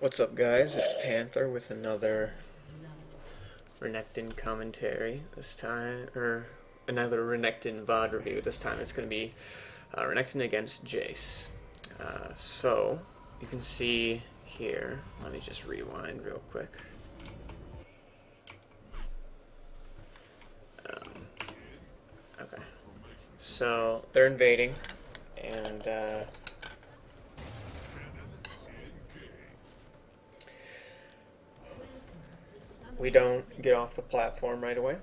What's up, guys? It's Panther with another Renekton commentary this time, or another Renekton VOD review. This time it's going to be Renekton against Jayce. So, you can see here, let me just rewind real quick. Okay, so they're invading, and we don't get off the platform right away,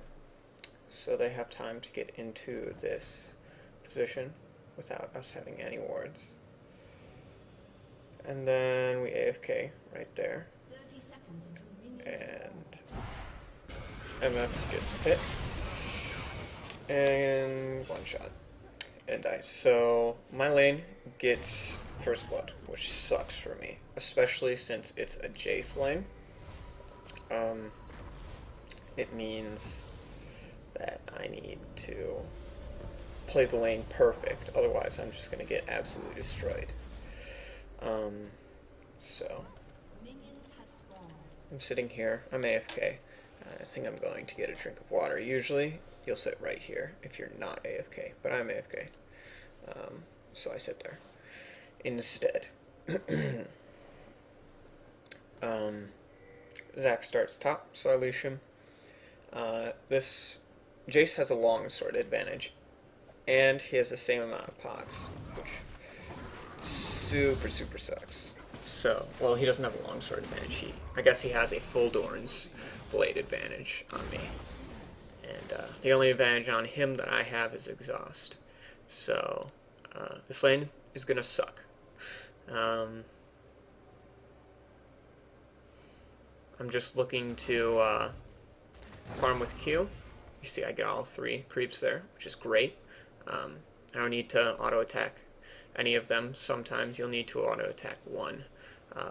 so they have time to get into this position without us having any wards. And then we AFK right there, and MF gets hit, and one shot, and dies. So my lane gets first blood, which sucks for me, especially since it's a Jayce lane. It means that I need to play the lane perfect, otherwise I'm just going to get absolutely destroyed. So I'm sitting here, I'm AFK. I think I'm going to get a drink of water. Usually you'll sit right here if you're not AFK, but I'm AFK. So I sit there instead. Zac starts top, so I leash him. This Jayce has a long sword advantage, and he has the same amount of pots, which super sucks. So, well, he doesn't have a long sword advantage. I guess he has a full Doran's blade advantage on me, and the only advantage on him that I have is exhaust. So this lane is gonna suck. I'm just looking to farm with Q. You see I get all 3 creeps there, which is great. I don't need to auto attack any of them. Sometimes you'll need to auto attack one,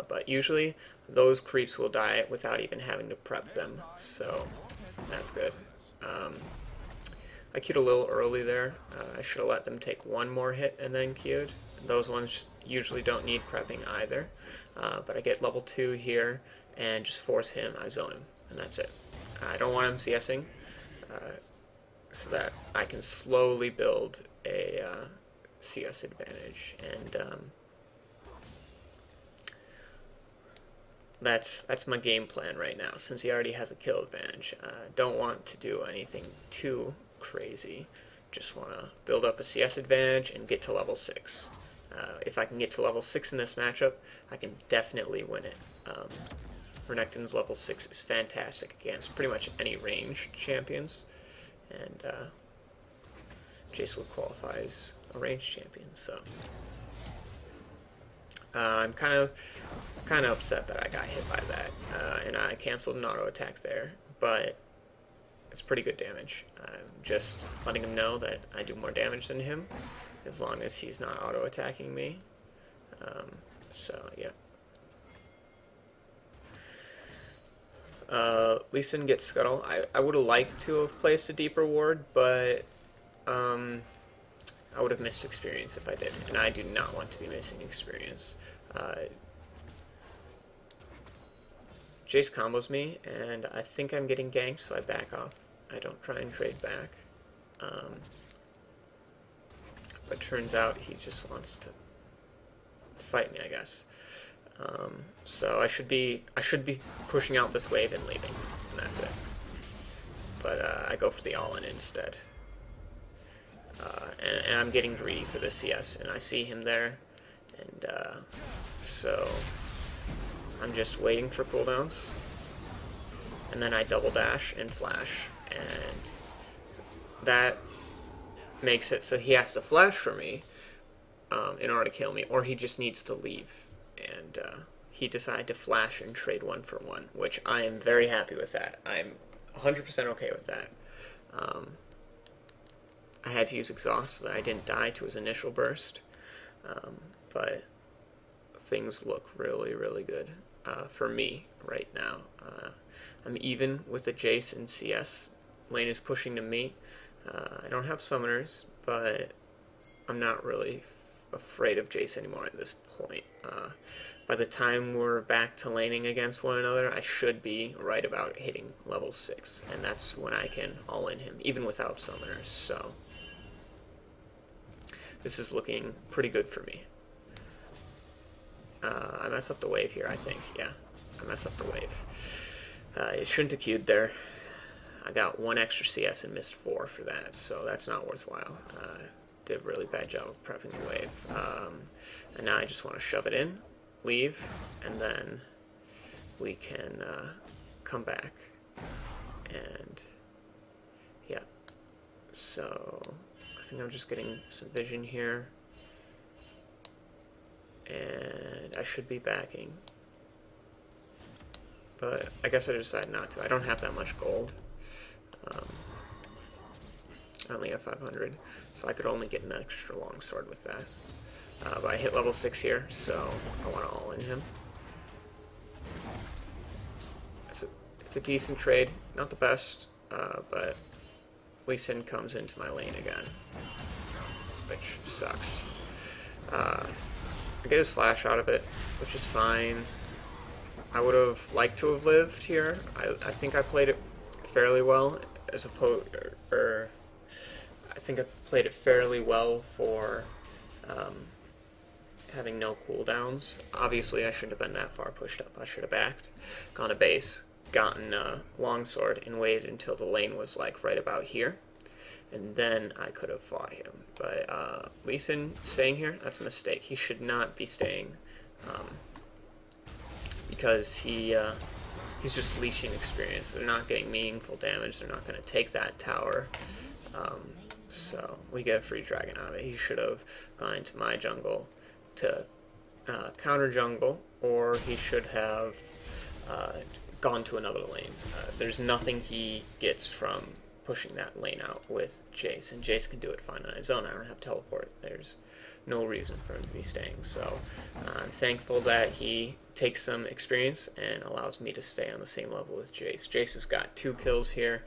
but usually those creeps will die without even having to prep them, so that's good. I queued a little early there. I should have let them take one more hit and then queued. Those ones usually don't need prepping either, but I get level 2 here and just force him, I zone him, and that's it. I don't want him CSing, so that I can slowly build a CS advantage, and that's my game plan right now, since he already has a kill advantage. Don't want to do anything too crazy, just want to build up a CS advantage and get to level 6. If I can get to level 6 in this matchup, I can definitely win it. Renekton's level 6 is fantastic against pretty much any ranged champions, and Jayce would qualify as a ranged champion, so I'm kind of upset that I got hit by that, and I canceled an auto attack there, but it's pretty good damage. I'm just letting him know that I do more damage than him, as long as he's not auto attacking me. So yeah. Lee Sin gets Scuttle. I would have liked to have placed a deeper ward, but I would have missed experience if I did, and I do not want to be missing experience. Jayce combos me, and I think I'm getting ganked, so I back off. I don't try and trade back. But turns out he just wants to fight me, I guess. So I should be pushing out this wave and leaving, and that's it. But I go for the all-in instead. And I'm getting greedy for the CS, and I see him there, and so I'm just waiting for cooldowns, and then I double dash and flash, and that makes it so he has to flash for me in order to kill me, or he just needs to leave. And he decided to flash and trade 1 for 1, which I am very happy with that. I'm 100% okay with that. I had to use exhaust so that I didn't die to his initial burst, but things look really good for me right now. I'm even with the Jayce and CS. Lane is pushing to me. I don't have summoners, but I'm not really afraid of Jayce anymore at this point. If by the time we're back to laning against one another, I should be right about hitting level 6, and that's when I can all-in him, even without summoners, so this is looking pretty good for me. I messed up the wave here, I think. Yeah, I messed up the wave. It shouldn't have queued there. I got 1 extra CS and missed 4 for that, so that's not worthwhile. Did a really bad job of prepping the wave. And now I just want to shove it in, leave, and then we can come back. And yeah, so I think I'm just getting some vision here. And I should be backing. But I guess I decided not to. I don't have that much gold. I only have 500, so I could only get an extra longsword with that. But I hit level 6 here, so I want to all-in him. It's a decent trade. Not the best, but Lee Sin comes into my lane again, which sucks. I get a slash out of it, which is fine. I would have liked to have lived here. I think I played it fairly well, as opposed, or I think I played it fairly well for having no cooldowns. Obviously, I shouldn't have been that far pushed up. I should have backed, gone to base, gotten a longsword, and waited until the lane was like right about here. And then I could have fought him. But Lee Sin staying here, that's a mistake. He should not be staying because he's just leashing experience. They're not getting meaningful damage. They're not going to take that tower. So we get a free dragon out of it. He should have gone into my jungle to counter jungle, or he should have gone to another lane. There's nothing he gets from pushing that lane out with Jayce, and Jayce can do it fine on his own. I don't have teleport. There's no reason for him to be staying, so I'm thankful that he takes some experience and allows me to stay on the same level with Jayce. Jayce has got 2 kills here.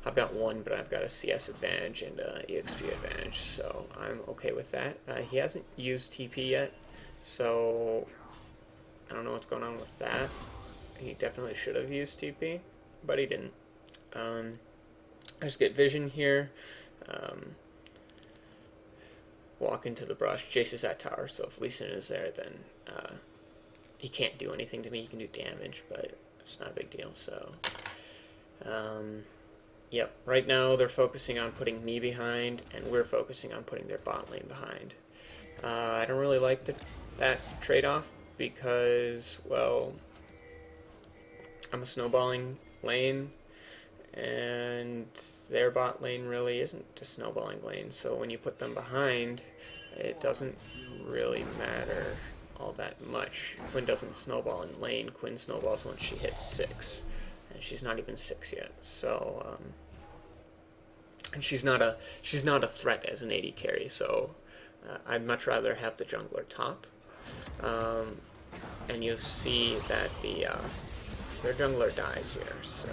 I've got 1, but I've got a CS advantage and EXP advantage, so I'm okay with that. He hasn't used TP yet, so I don't know what's going on with that. He definitely should have used TP, but he didn't. I just get vision here, walk into the brush. Jayce is at tower, so if Lee Sin is there, then he can't do anything to me. He can do damage, but it's not a big deal. So, yep, right now they're focusing on putting me behind, and we're focusing on putting their bot lane behind. I don't really like that trade-off because, well, I'm a snowballing lane, and their bot lane really isn't a snowballing lane, so when you put them behind, it doesn't really matter all that much. Quinn doesn't snowball in lane. Quinn snowballs once she hits 6, and she's not even 6 yet, so and she's not a threat as an AD carry, so I'd much rather have the jungler top. And you'll see that their jungler dies here, so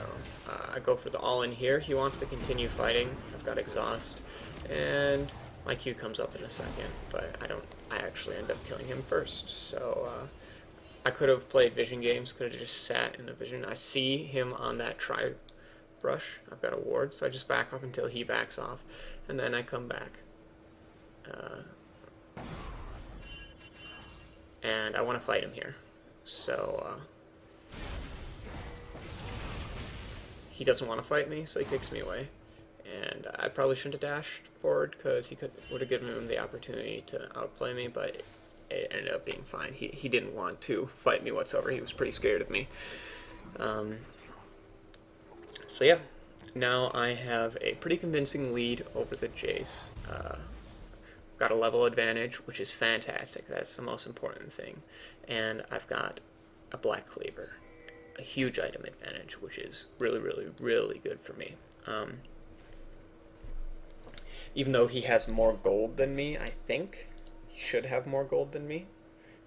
I go for the all-in here. He wants to continue fighting. I've got exhaust, and my Q comes up in a second, but I actually end up killing him first. So I could have played vision games, could have just sat in the vision. I see him on that brush. I've got a ward, so I just back off until he backs off, and then I come back. And I want to fight him here, so he doesn't want to fight me, so he kicks me away. And I probably shouldn't have dashed forward because he would have given him the opportunity to outplay me, but it ended up being fine. He didn't want to fight me whatsoever. He was pretty scared of me. So yeah, now I have a pretty convincing lead over the Jayce. Got a level advantage, which is fantastic. That's the most important thing. And I've got a black cleaver, a huge item advantage, which is really, really, really good for me. Even though he has more gold than me, I think he should have more gold than me.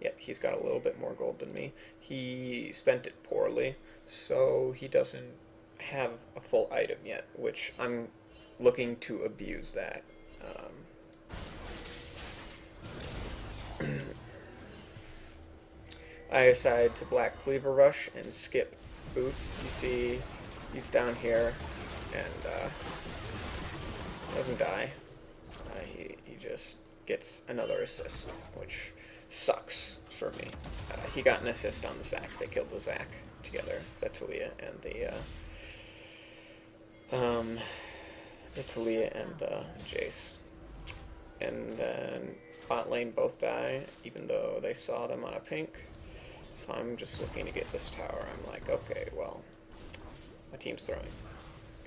Yep, he's got a little bit more gold than me. He spent it poorly, so he doesn't have a full item yet, which I'm looking to abuse that. I decided to Black Cleaver Rush and skip boots. You see, he's down here, and doesn't die. He just gets another assist, which sucks for me. He got an assist on the Zac. They killed the Zac together, the Talia and the Talia and the Jayce. And then bot lane both die, even though they saw them on a pink. So I'm just looking to get this tower. I'm like, okay, well, my team's throwing.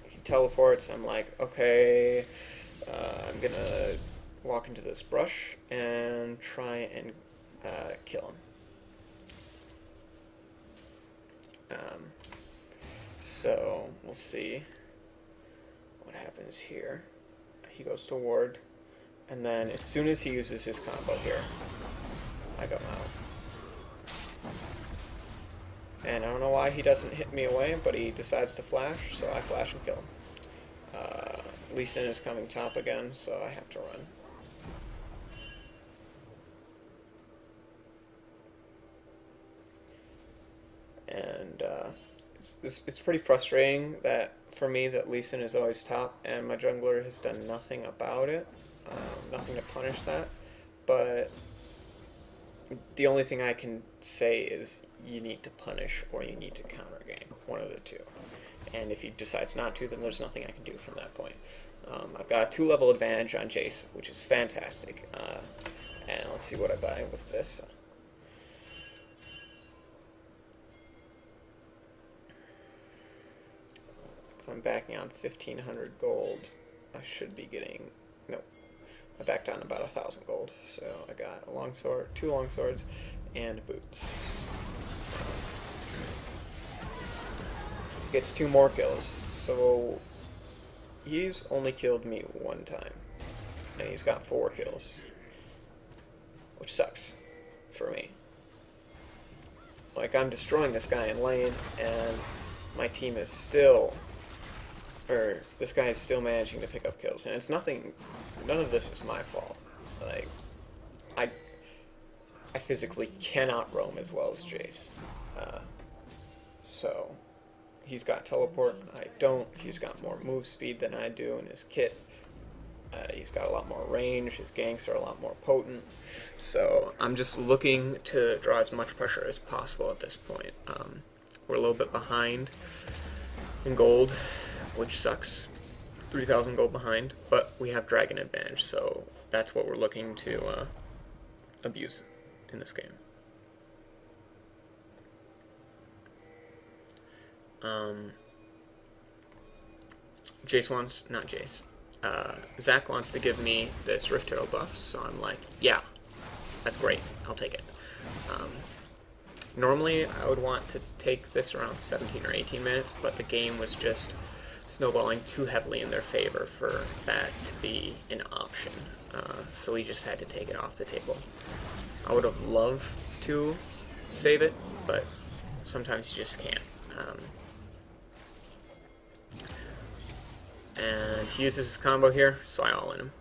He teleports. I'm like, okay, I'm gonna walk into this brush and try and kill him. So we'll see what happens here. He goes to ward, and then as soon as he uses his combo here, I go out. And I don't know why he doesn't hit me away, but he decides to flash, so I flash and kill him. Lee Sin is coming top again, so I have to run. And it's pretty frustrating that for me that Lee Sin is always top, and my jungler has done nothing about it, nothing to punish that. But the only thing I can say is you need to punish or you need to counter gank, one of the two. And if he decides not to, then there's nothing I can do from that point. I've got a 2-level advantage on Jayce, which is fantastic. And let's see what I buy with this. If I'm backing on 1,500 gold, I should be getting... No, I backed on about 1,000 gold. So I got a longsword, 2 longswords, and boots. Gets 2 more kills, so he's only killed me 1 time, and he's got 4 kills, which sucks for me. Like, I'm destroying this guy in lane, and my team is still, or this guy is still managing to pick up kills, and it's nothing, none of this is my fault. Like, I physically cannot roam as well as Jayce, so he's got teleport, I don't. He's got more move speed than I do in his kit. He's got a lot more range. His ganks are a lot more potent. So I'm just looking to draw as much pressure as possible at this point. We're a little bit behind in gold, which sucks. 3,000 gold behind, but we have dragon advantage, so that's what we're looking to abuse in this game. Jayce wants, not Jayce, Zac wants to give me this Rift Herald buff, so I'm like, yeah, that's great, I'll take it. Normally I would want to take this around 17 or 18 minutes, but the game was just snowballing too heavily in their favor for that to be an option, so we just had to take it off the table. I would have loved to save it, but sometimes you just can't. And he uses his combo here, so I all-in him.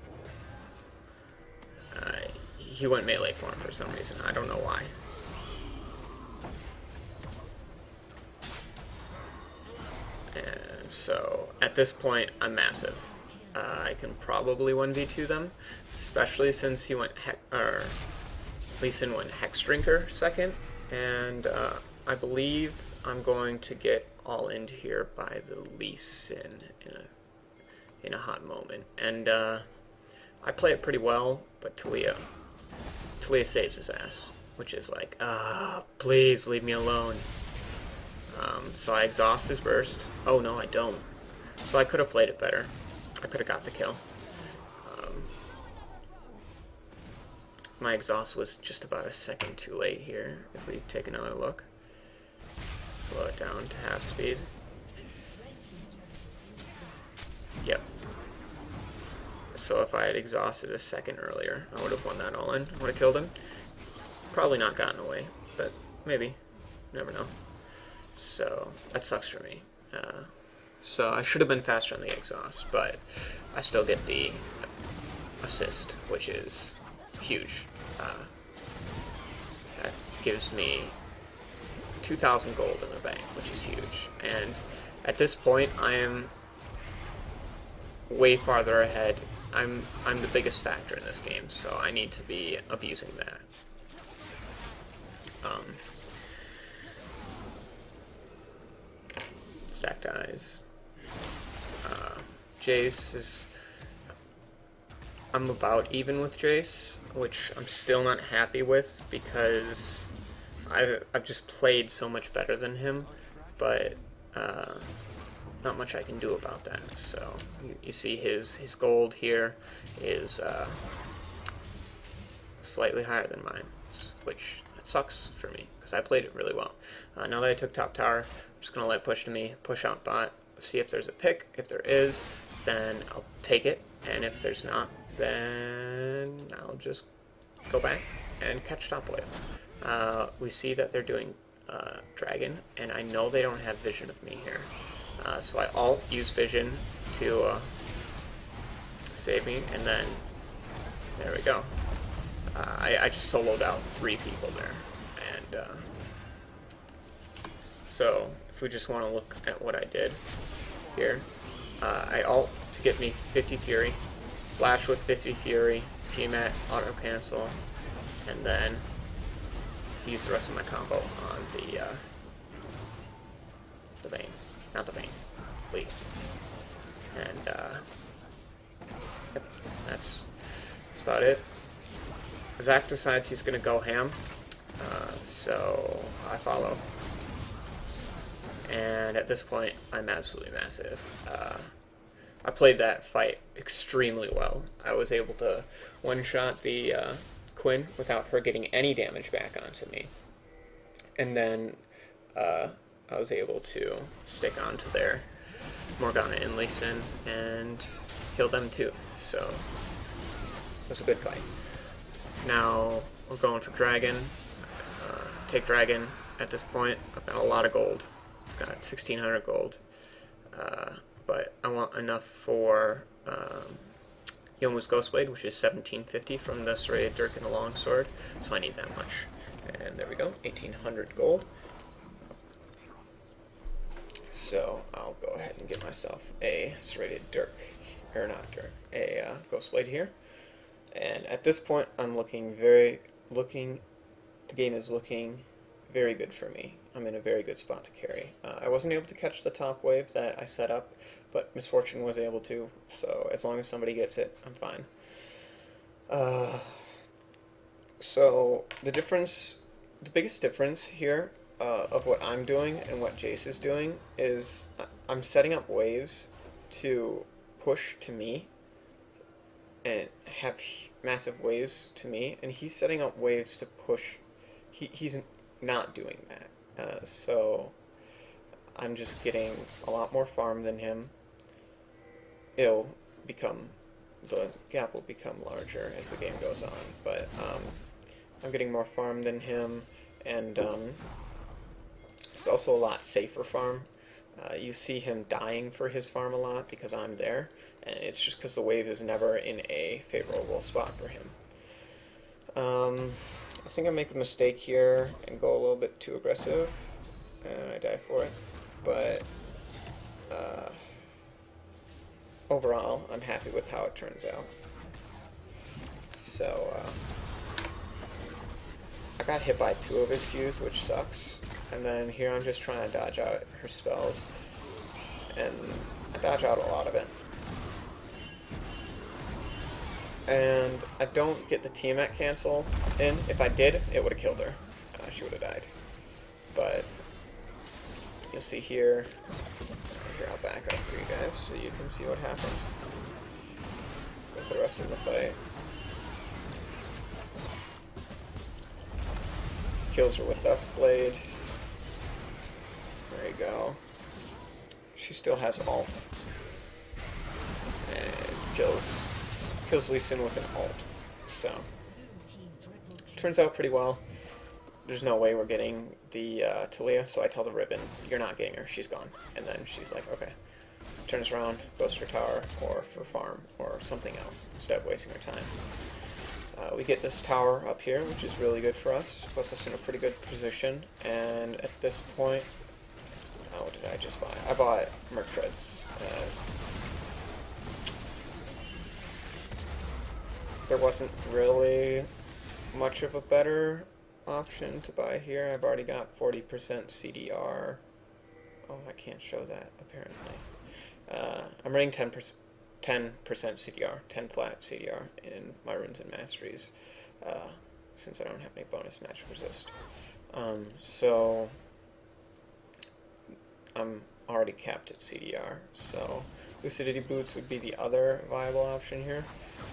He went melee for him for some reason. I don't know why. And so, at this point, I'm massive. I can probably 1v2 them, especially since he went Lee Sin went Hex Drinker second, and I believe I'm going to get all into here by the Lee Sin in a hot moment. And I play it pretty well, but Talia saves his ass, which is like, please leave me alone. So I exhaust his burst. Oh no, I don't. So I could have played it better. I could have got the kill. My exhaust was just about a second too late here, if we take another look. Slow it down to half speed. Yep. So if I had exhausted a second earlier, I would have won that all in. I would have killed him. Probably not gotten away, but maybe. Never know. So that sucks for me. So I should have been faster on the exhaust, but I still get the assist, which is huge. That gives me 2,000 gold in the bank, which is huge. And at this point, I am way farther ahead. I'm the biggest factor in this game, so I need to be abusing that. Stacked eyes. Jayce is... I'm about even with Jayce, which I'm still not happy with because I've just played so much better than him, but not much I can do about that. So you see his gold here is slightly higher than mine, which that sucks for me because I played it really well. Now that I took top tower, I'm just gonna let push to me, push out bot, see if there's a pick. If there is, then I'll take it, and if there's not, then I'll just go back and catch top wave. We see that they're doing dragon, and I know they don't have vision of me here. So I alt use vision to save me, and then there we go. I just soloed out 3 people there, and so if we just want to look at what I did here, I alt to get me 50 Fury, flash with 50 Fury, T-Mat, auto cancel, and then use the rest of my combo on the Vayne, not the Vayne, Lee. And yep, that's about it. Zach decides he's gonna go ham, so I follow. And at this point, I'm absolutely massive. I played that fight extremely well. I was able to one-shot the Quinn without her getting any damage back onto me. And then I was able to stick onto their Morgana and Lee Sin and kill them too. So it was a good fight. Now we're going for dragon. Take dragon at this point. I've got a lot of gold. I've got 1,600 gold. But I want enough for Yomu's Ghostblade, which is 1,750 from the Serrated Dirk and the Longsword, so I need that much. And there we go, 1,800 gold. So I'll go ahead and get myself a Serrated Dirk, or not Dirk, a Ghostblade here. And at this point, I'm the game is looking very good for me. I'm in a very good spot to carry. I wasn't able to catch the top wave that I set up, but Misfortune was able to, so as long as somebody gets it, I'm fine. So the biggest difference here of what I'm doing and what Jayce is doing is I'm setting up waves to push to me and have massive waves to me, and he's setting up waves to push. He's not doing that. So I'm just getting a lot more farm than him. The gap will become larger as the game goes on, but I'm getting more farm than him, and it's also a lot safer farm. You see him dying for his farm a lot because I'm there, and it's just because the wave is never in a favorable spot for him. I think I make a mistake here and go a little bit too aggressive, and I die for it, but overall, I'm happy with how it turns out. So, I got hit by 2 of his Qs, which sucks, and then here I'm just trying to dodge out her spells, and I dodge out a lot of it. And I don't get the T-Mat cancel in. If I did, it would have killed her. She would have died. But you'll see here, I'll back up for you guys so you can see what happened with the rest of the fight. Kills her with Duskblade. There you go. She still has ult. And kills Lee Sin with an ult. So turns out pretty well. There's no way we're getting the Talia, so I tell the Ribbon, you're not getting her, she's gone. And then she's like, okay. Turns around, goes for tower, or for farm, or something else, instead of wasting her time. We get this tower up here, which is really good for us. Puts us in a pretty good position. And at this point, oh, what did I just buy? I bought Merc Treads. There wasn't really much of a better option to buy here. I've already got 40% CDR. Oh, I can't show that, apparently. I'm running 10% CDR, 10 flat CDR in my runes and masteries, since I don't have any bonus match resist. So I'm already capped at CDR, so Lucidity Boots would be the other viable option here.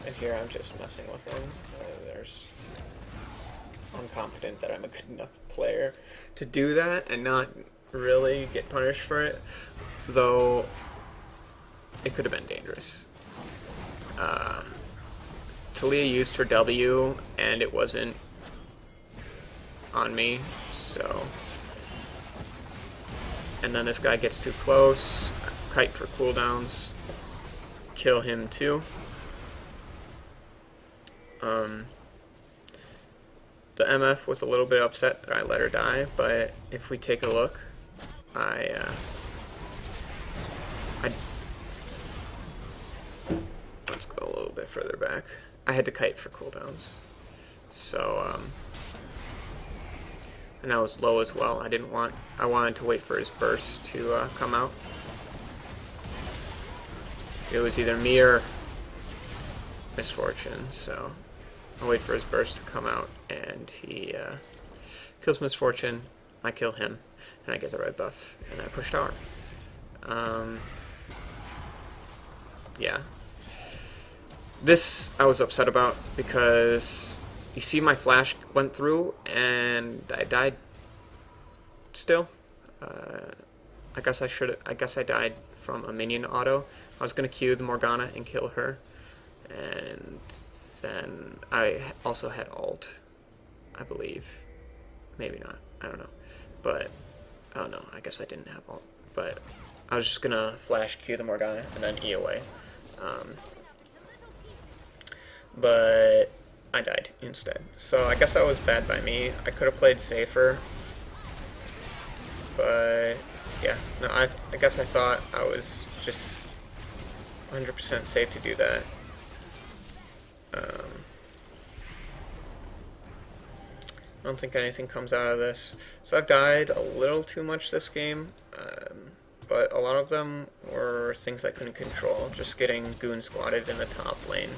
And here I'm just messing with them. I'm confident that I'm a good enough player to do that and not really get punished for it, though it could have been dangerous. Talia used her W and it wasn't on me, so... And then this guy gets too close, kite for cooldowns, kill him too. The MF was a little bit upset that I let her die, but if we take a look, let's go a little bit further back. I had to kite for cooldowns, so and I was low as well. I wanted to wait for his burst to come out. It was either me or Misfortune, so I'll wait for his burst to come out, and he kills Misfortune, I kill him, and I get the red buff, and I push tower. Yeah. This I was upset about because you see my flash went through and I died still. I guess I died from a minion auto. I was gonna Q the Morgana and kill her, and then I also had ult, I believe. Maybe not, I don't know. But, oh no, I guess I didn't have ult. But I was just gonna flash Q the Morgana and then E away. But I died instead. So I guess that was bad by me. I could have played safer. But yeah, no, I guess I thought I was just 100% safe to do that. I don't think anything comes out of this. So I've died a little too much this game, but a lot of them were things I couldn't control, just getting goon squatted in the top lane.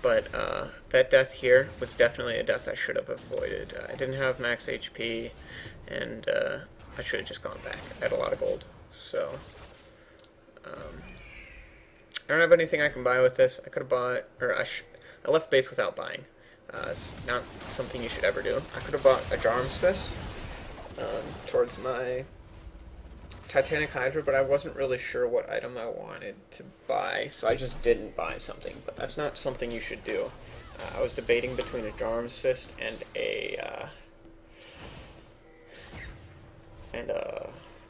But that death here was definitely a death I should have avoided. I didn't have max HP, and I should have just gone back. I had a lot of gold, so I don't have anything I can buy with this. I could have bought, or I left base without buying. It's not something you should ever do. I could have bought a Jarm's Fist towards my Titanic Hydra, but I wasn't really sure what item I wanted to buy, so I just didn't buy something. But that's not something you should do. I was debating between a Jarm's Fist and a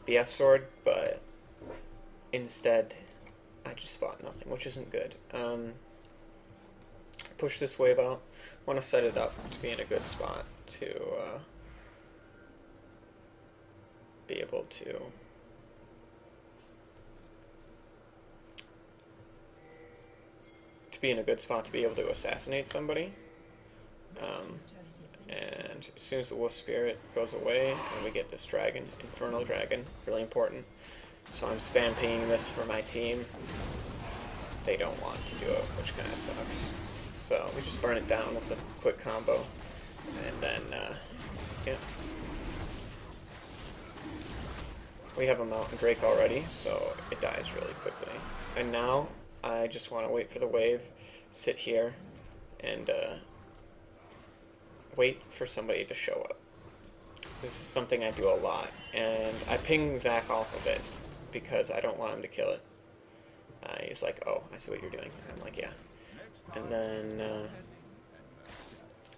BF sword, but instead I just bought nothing, which isn't good. Push this wave out. Want to set it up to be in a good spot to be able to be in a good spot to be able to assassinate somebody. And as soon as the Wolf Spirit goes away and we get this dragon, Infernal Dragon, really important. So I'm spam pinging this for my team. They don't want to do it, which kind of sucks. So we just burn it down with a quick combo, and then yeah, we have a Mountain Drake already, so it dies really quickly. And now I just want to wait for the wave, sit here, and wait for somebody to show up. This is something I do a lot, and I ping Zach off of it because I don't want him to kill it. He's like, oh, I see what you're doing. I'm like, yeah. And then,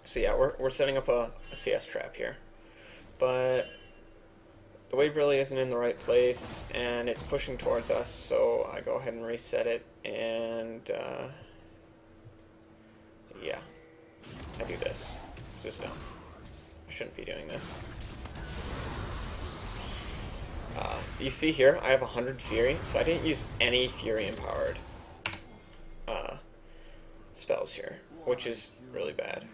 so yeah, we're setting up a CS trap here. But the wave really isn't in the right place, and it's pushing towards us, so I go ahead and reset it, and yeah. I do this. This is dumb. I shouldn't be doing this. You see here, I have 100 Fury, so I didn't use any Fury-empowered spells here, which is really bad.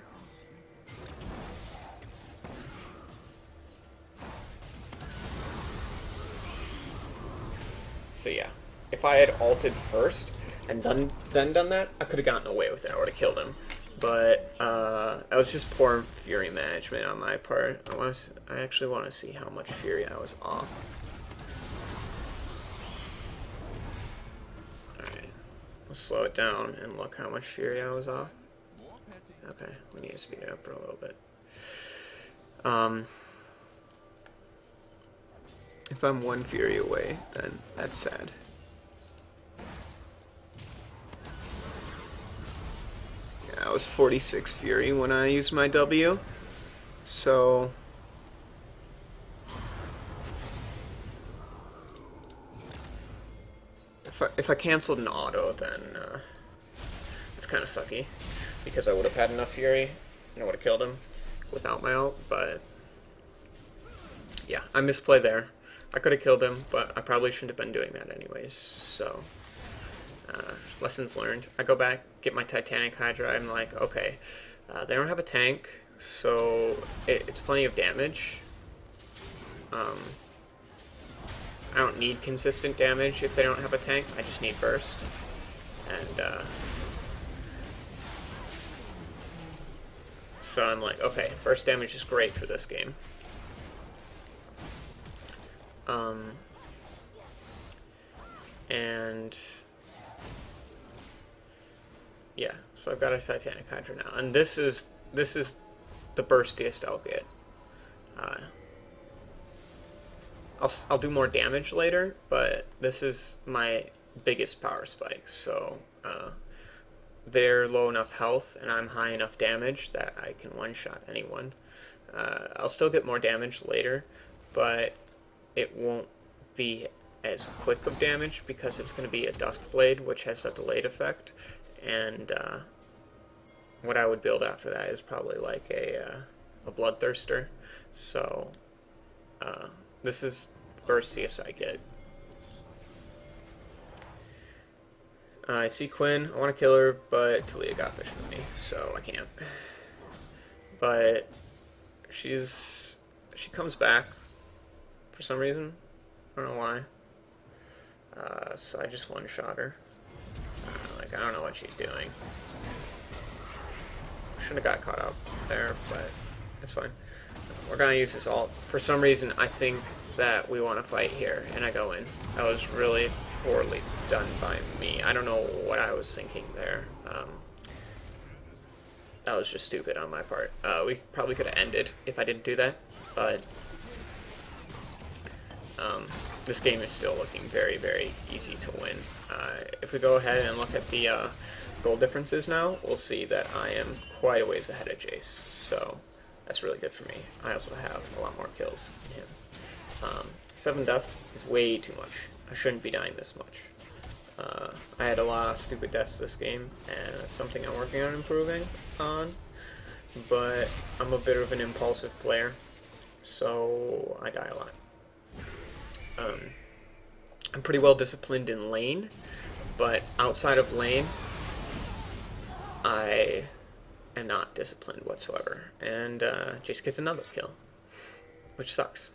So yeah, if I had ulted first and then done that, I could have gotten away with it. I would have killed him. But that was just poor Fury management on my part. I actually want to see how much Fury I was off. Alright, let's slow it down and look how much Fury I was off. Okay, we need to speed it up for a little bit. If I'm 1 Fury away, then that's sad. Yeah, I was 46 Fury when I used my W, so... If I canceled an auto, then it's kind of sucky, because I would have had enough Fury, and I would have killed him without my ult, but... Yeah, I misplayed there. I could have killed him, but I probably shouldn't have been doing that anyways, so... lessons learned. I go back, get my Titanic Hydra, I'm like, okay, they don't have a tank, so it's plenty of damage. I don't need consistent damage if they don't have a tank, I just need burst. And, so I'm like, okay, burst damage is great for this game. And yeah, so I've got a Titanic Hydra now, and this is the burstiest I'll get. I'll do more damage later, but this is my biggest power spike. So they're low enough health, and I'm high enough damage that I can one-shot anyone. I'll still get more damage later, but it won't be as quick of damage because it's going to be a Duskblade, which has a delayed effect, and what I would build after that is probably like a Bloodthirster. So this is the burstiest I get. I see Quinn. I want to kill her, but Talia got fish with me, so I can't. But she comes back for some reason. I don't know why. So I just one-shot her. Like, I don't know what she's doing. Shouldn't have got caught up there, but it's fine. We're gonna use this ult. For some reason, I think that we want to fight here, and I go in. That was really poorly done by me. I don't know what I was thinking there. That was just stupid on my part. We probably could have ended if I didn't do that, but this game is still looking very, very easy to win. If we go ahead and look at the goal differences now, we'll see that I am quite a ways ahead of Jayce, so that's really good for me. I also have a lot more kills than him. 7 deaths is way too much. I shouldn't be dying this much. I had a lot of stupid deaths this game, and it's something I'm working on improving on, but I'm a bit of an impulsive player, so I die a lot. I'm pretty well disciplined in lane, but outside of lane, I am not disciplined whatsoever. And Jayce gets another kill, which sucks.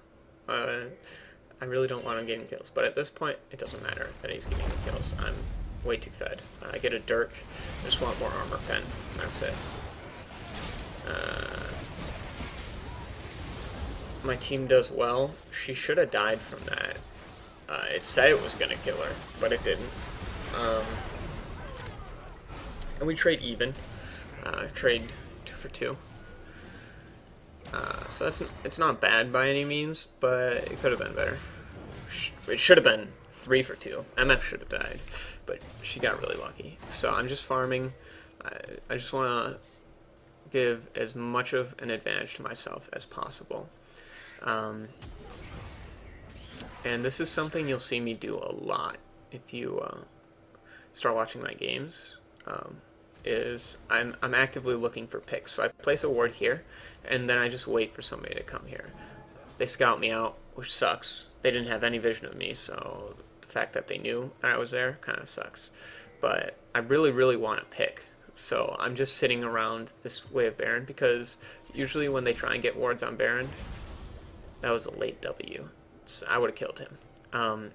I really don't want him getting kills, but at this point, it doesn't matter that he's getting the kills. I'm way too fed. I get a Dirk, I just want more armor pen, and that's it. My team does well. She should have died from that. It said it was going to kill her, but it didn't. And we trade even. Trade 2 for 2. So it's not bad by any means, but it could have been better. It should have been 3 for 2. MF should have died, but she got really lucky. So I'm just farming. I just want to give as much of an advantage to myself as possible. And this is something you'll see me do a lot if you start watching my games. is I'm actively looking for picks. So I place a ward here, and then I just wait for somebody to come here. They scout me out, which sucks. They didn't have any vision of me, so the fact that they knew I was there kind of sucks. But I really, really want to pick. So I'm just sitting around this way of Baron, because usually when they try and get wards on Baron, that was a late W. So I would have killed him.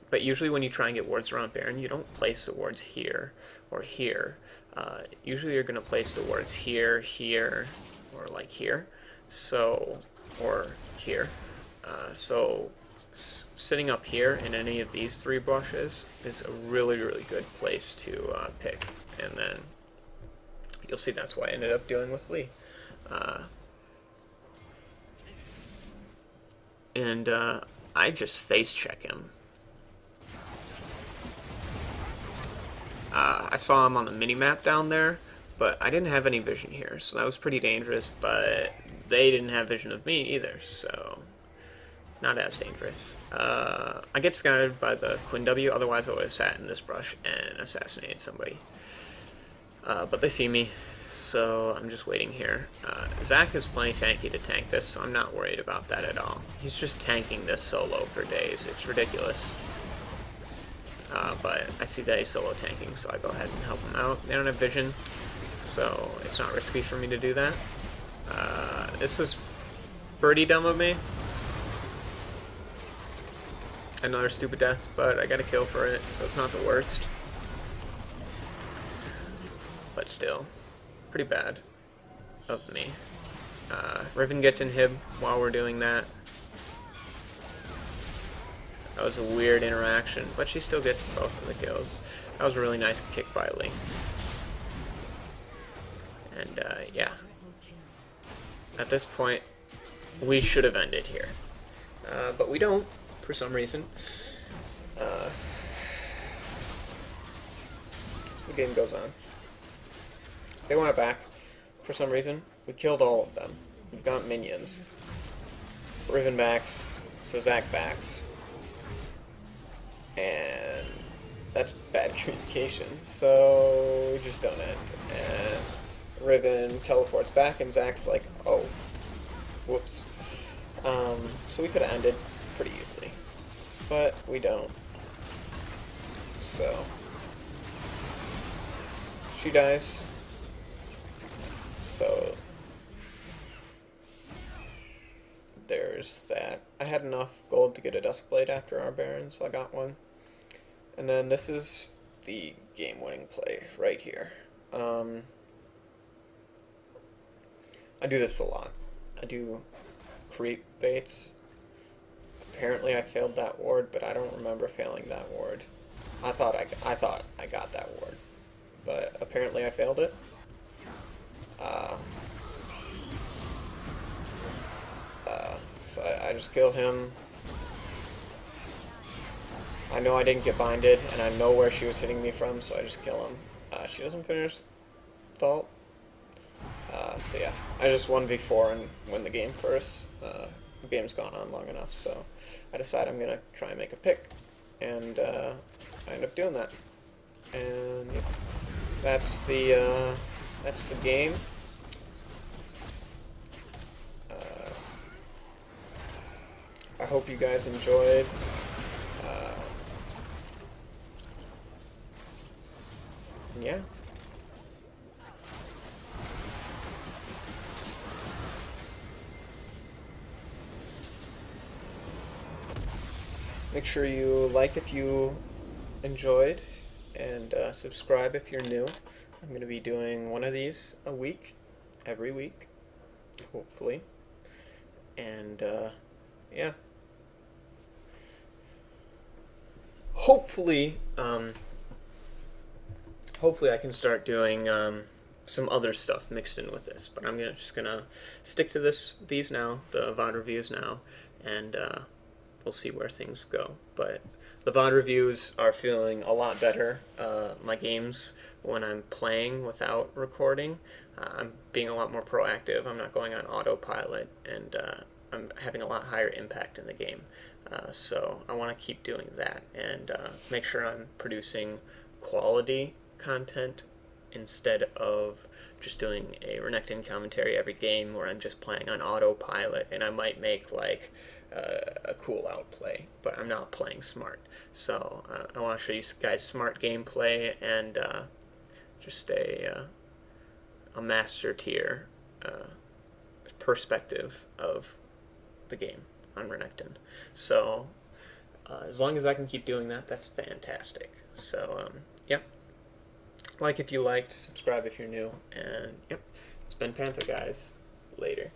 But usually when you try and get wards around Baron, you don't place the wards here or here. Usually you're going to place the wards here, here, or like here. So, or here. So sitting up here in any of these three bushes is a really, really good place to pick. And then you'll see that's why I ended up doing with Lee. I just face check him. I saw him on the mini-map down there, but I didn't have any vision here, so that was pretty dangerous, but they didn't have vision of me either, so not as dangerous. I get scouted by the Quinn W, otherwise I would have sat in this brush and assassinated somebody. But they see me, so I'm just waiting here. Zach is plenty tanky to tank this, so I'm not worried about that at all. He's just tanking this solo for days. It's ridiculous. But I see that he's solo tanking, so I go ahead and help him out. They don't have vision, so it's not risky for me to do that. This was pretty dumb of me. Another stupid death, but I got a kill for it, so it's not the worst. But still, pretty bad of me. Riven gets inhib while we're doing that. That was a weird interaction, but she still gets both of the kills. That was a really nice kick by Lee. And yeah, at this point, we should have ended here. But we don't, for some reason. So the game goes on. They want it back. For some reason, we killed all of them. We've got minions. Riven backs, so Zach backs. And that's bad communication, so we just don't end. And Riven teleports back, and Zach's like, oh, whoops. So we could have ended pretty easily, but we don't. So she dies. So there's that. I had enough gold to get a Duskblade after our Baron, so I got one. And then this is the game-winning play right here. I do this a lot. I do creep baits. Apparently I failed that ward, but I don't remember failing that ward. I thought I got that ward, but apparently I failed it. So I just killed him. I know I didn't get binded, and I know where she was hitting me from, so I just kill him. She doesn't finish the ult. So yeah, I just 1v4 and win the game first. The game's gone on long enough, so I decide I'm gonna try and make a pick, and I end up doing that. And yeah, that's the game. I hope you guys enjoyed. Yeah. Make sure you like if you enjoyed, and subscribe if you're new. I'm going to be doing one of these a week, every week, hopefully. And yeah. Hopefully I can start doing some other stuff mixed in with this, but I'm just gonna stick to these now, the VOD reviews now, and we'll see where things go. But the VOD reviews are feeling a lot better. My games, when I'm playing without recording, I'm being a lot more proactive. I'm not going on autopilot, and I'm having a lot higher impact in the game. So I want to keep doing that, and make sure I'm producing quality content instead of just doing a Renekton commentary every game where I'm just playing on autopilot, and I might make like a cool outplay, but I'm not playing smart. So I want to show you guys smart gameplay and just a master tier perspective of the game on Renekton. So as long as I can keep doing that, that's fantastic. So yeah, like if you liked, subscribe if you're new, and yep, it's been Panther, guys. Later.